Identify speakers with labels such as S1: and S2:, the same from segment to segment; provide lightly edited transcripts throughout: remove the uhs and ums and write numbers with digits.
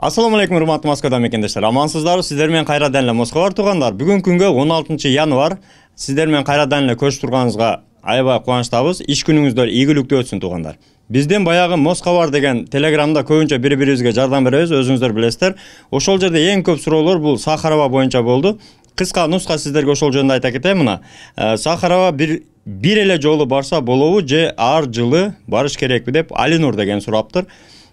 S1: Assalamu alaikum урматтуу Москвада мекендештер. Амансыздарбы? Сиздер менен кайрадан эле Москва бар тургандар. Бүгүнкү күнгө 16 январ сиздер менен кайрадан эле көчүп турганыбызга аябай кубанычтабыз. Иш күнүңүздөр ийгиликтүү өтсүн тугандар. Бизден баягы Москва бар деген телеграмда көбүнчө бири-бирибизге жардам беребиз, өзүңүздөр билесиздер. Ошол жерде эң көп суроолор бул Сахарова боюнча болду. Кыска нуска сиздерге ошол жөнүндө айта кетейин мына. Сахарова бир эле жолу барса болобу же ар жылы барыш керекпи деп Алинур деген сураптыр.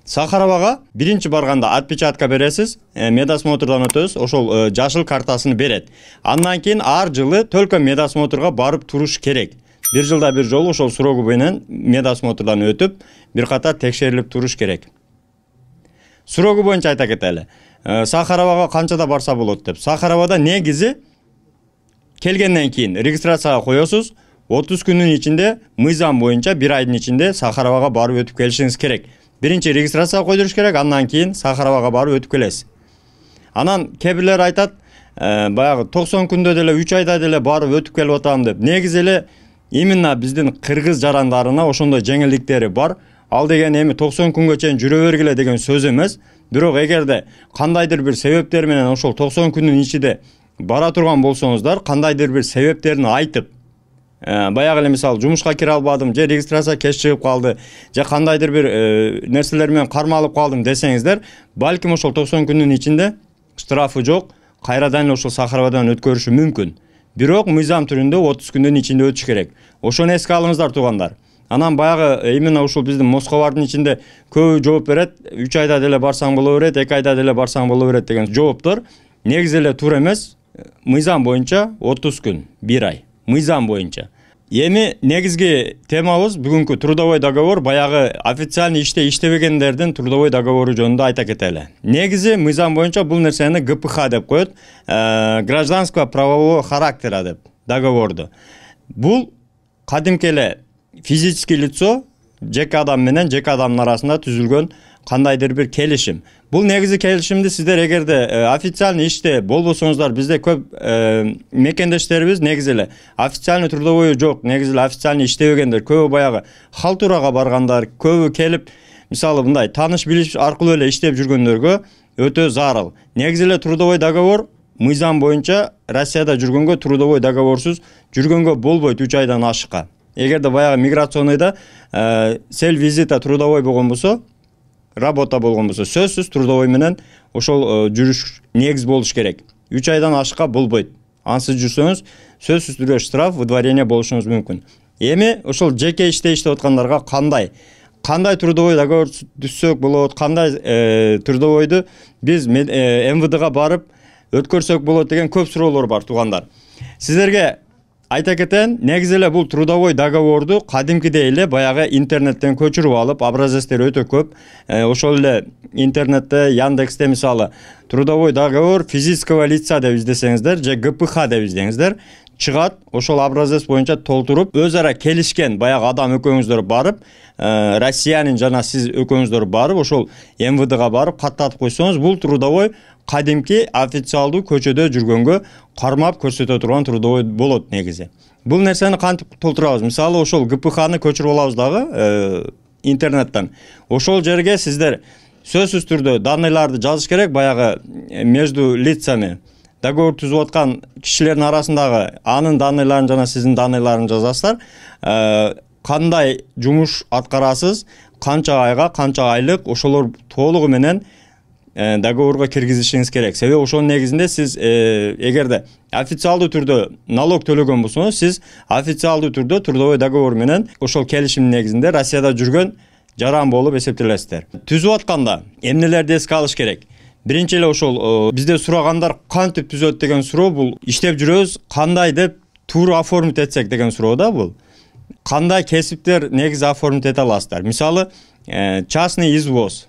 S1: Сахаровага биринчи барганда отпечатка бересиз, медосмотрдан өтөбүз, ошол жашыл картасын берет. Андан кийин ар жылы только медосмотрга барып туруш керек. Бир жылда бир жолу ошол сурогу менен медосмотрдан өтүп, бир катар текшерилип туруш керек. Сурогу боюнча айта кетели. Сахаровага канчада барса болот деп. Сахаровада негизи келгенден кийин регистрацияга коесуз. 30 күнүн ичинде мыйзам боюнча 1 айдын ичинде Сахаровага барып өтүп келишиңиз керек. Биринчи регистрацияга койдуруш керек, андан кийин Сахаровага барып өтүп келесиз. Анан кебирлер айтат, баягы 90 күндө деле 3 айда деле барып өтүп келип атам деп. Негизи эле именно биздин кыргыз жарандарына ошондой жеңилдиктери бар. Ал деген эми 90 күнгө чейин жүрө бергиле деген сөз эмес. Бирок эгерде кандайдыр бир себептер менен ошол 90 күнүн ичинде бара турган болсоңуздар, кандайдыр бир себептерин айтып, баягы эле мисалы жумушка кире албадым, же регистрация кеч чыгып калды, же кандайдыр бир нерселер менен кармалып калдым десеңиздер, балким ошол 90 күнүн ичинде штрафы жок, кайрадан эле ошол Сахаровадан өткөрүшү мүмкүн. Бирок мыйзам түрүндө 30 күндүн ичинде өтүш керек. Ошону эске алыңыздар тугандар. Анан баягы именно ушул биздин Москвалардын ичинде көбү жооп берет, 3 айда деле барсаң боло берет, 2 айда деле барсаң боло берет деген жооптор негизи эле туура эмес. Мыйзам боюнча 30 күн, 1 ай. Мыйзам боюнча. Эми негизги темабыз бүгүнкү трудовой договор, баягы официальный иште иштебегендердин трудовой договору жөнүндө айта кетели. Негизи мыйзам боюнча бул нерсени ГПХ деп коет, гражданского правового характера деп договорду. Бул кадимки эле физический лицо жеке адам менен жеке адамдын арасында түзүлгөн кандайдыр бир келишим. Бул негизи келишимди сиздер эгерде официальный иште болбосоңуздар, бизде көп мекендештерибиз негизи эле официальный трудовой жок, негизи эле официальный иштебегендер, көбү баягы халтурага баргандар, көбү келип, мисалы мындай тааныш билиш аркылуу эле иштеп жүргөндөргө өтө зарыл. Негизи эле трудовой договор мыйзам боюнча Россияда жүргөнгө трудовой договорсуз жүргөнгө болбойт 3 айдан ашыкка. Эгерде баягы миграционныйда сел визита трудовой болгон болсо, работа болгон болсо, сөзсүз трудовой менен ошол жүрүш негиз болуш керек. 3 айдан ашыкка болбойт. Ансыз жүрсөңүз, сөзсүз түрдө штраф, выдворение болушуңуз мүмкүн. Эми ошол жеке иште иштеп аткандарга кандай трудовой договор түзсөк болот, кандай трудовойду биз МВДга барып өткөрсөк болот деген көп суроолор бар тугандар. Сиздерге айта кетейин, негизи эле бул трудовой договорду кадимкидей эле баягы интернеттен көчүрүп алып, образецтер өтө көп. Ошол эле интернетте, Яндексте мисалы трудовой договор физического лица деп издесеңиздер, же ГПХ деп издеңиздер, чыгат. Ошол образец боюнча толтуруп, өз ара келишкен баягы адам экөөңүздөр барып, россиянин жана сиз экөөңүздөр барып, ошол МВДга барып каттатып койсоңуз, бул трудовой кадимки официалдуу көчөдө жүргөнгө кармап көрсөтө турган трудовой болот негизи. Бул нерсени кантип толтурабыз? Мисалы ошол ГПХны көчүрүп алабыз дагы интернеттен. Ошол жерге сиздер сөзсүз түрдө данныйларды жазыш керек, баягы между лицами договор түзүп аткан кишилердин арасындагы анын данныйларын жана сиздин данныйларын жазасыздар. Кандай жумуш аткарасыз, канча айга, канча айлык, ошолор толугу менен договорго киргизишиңиз керек. Себеби ошонун негизинде сиз эгерде официалдуу түрдө налог төлөгөн болсоңуз, сиз официалдуу түрдө трудовой договор менен ошол келишимдин негизинде Россияда жүргөн жаран болуп эсептелесиздер. Түзүп атканда эмнелерди эске алыш керек? Биринчи эле ошол бизде сурагандар кантип түзөт деген суроо, бул иштеп жүрөбүз, кандай деп туура оформить этсек деген суроо да бул. Кандай кесиптер негизи оформить эте аласыздар? Мисалы, частный извоз.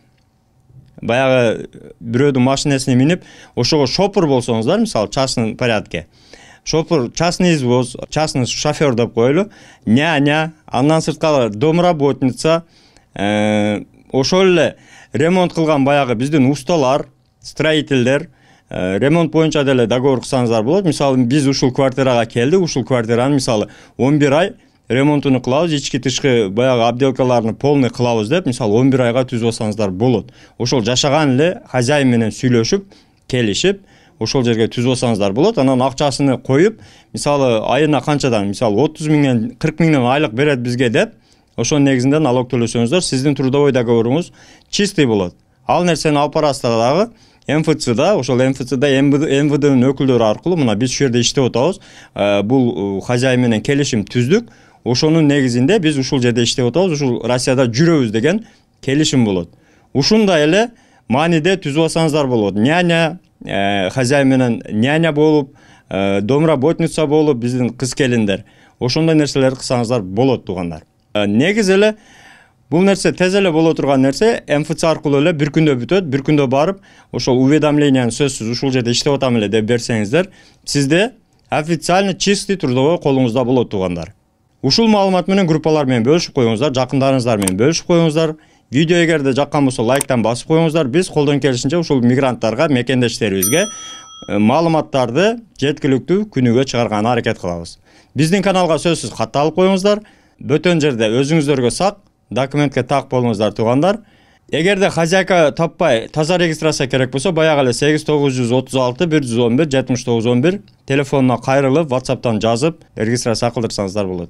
S1: Баягы бирөөдүн машинесине минип, ошого шопур болсоңуздар, мисалы частный порядке. Шопур, частный извоз, частный шофер деп коелу. Няня, андан сырткары домработница, ошол эле ремонт кылган баягы биздин усталар, строительдер, ремонт боюнча деле договор кылсаңыздар болот. Мисалы биз ушул квартирага келдик, ушул квартираны мисалы 11 ай ремонтуну кылабыз, ички тышкы баягы обделкаларын полный кылабыз деп, мисалы 11 айга түзүп алсаңыздар болот. Ошол жашаган эле хозяин менен сүйлөшүп, келишип, ошол жерге түзүп алсаңыздар болот. Анан акчасын коюп, мисалы айына канчадан, мисалы 30 миңден 40 миңден айлык берет бизге деп, ошонун негизинде налог төлөсөңүздөр, сиздин трудовой договоруңуз чистый болот. Ал нерсени алып барасыздар дагы МФЦда, ошол МФЦда МВДнын өкүлдөрү аркылуу, мына биз ушул жерде иштеп атабыз. Бул хозяин менен келишим түздүк. Ошонун негизинде биз ушул жерде иштеп атабыз, ушул Россияда жүрөбүз деген келишим болот. Ушундай эле мааниде түзүп алсаңыздар болот. Няня, хозяин менен няня болуп, домработница болуп, биздин кыз келиндер. Ошондой нерселерди кылсаңыздар болот туугандар. Негизи эле бул нерсе тез эле боло турган нерсе, МФЦ аркылуу эле бир күндө бүтөт, бир күндө барып, ошол уведомленияны сөзсүз ушул жерде иштеп атам эле деп берсеңиздер, сизде официально чистый трудовой колуңузда болот туугандар. Ушул маалымат менен группалар менен бөлүшүп коюңуздар, жакындарыңыздар менен бөлүшүп коюңуздар. Видео эгерде жаккан болсо лайктан басып коюңуздар. Биз колдон келишинче ушул мигранттарга, мекендештерибизге маалыматтарды жеткиликтүү күнүгө чыгарганга аракет кылабыз. Биздин каналга сөзсүз катталып коюңуздар. Бөтөн жерде өзүңүздөргө сак, документке так болуңуздар туугандар. Эгерде хозяйка таппай таза регистрация керек болсо, баягы эле 8936 111 7911 телефонуна кайрылып, WhatsApp'тан жазып, регистрация кылдырсаңыздар болот.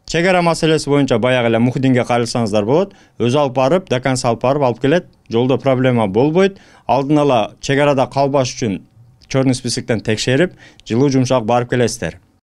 S1: Чегара маселеси боюнча баягы эле Мухдинге кайрылсаңыздар болот. Өзү алып барып, до конца алып келет. Жолдо проблема болбойт. Алдын ала чегарада калбаш үчүн чорный списоктон текшерип, жылуу жумшак барып келесиздер.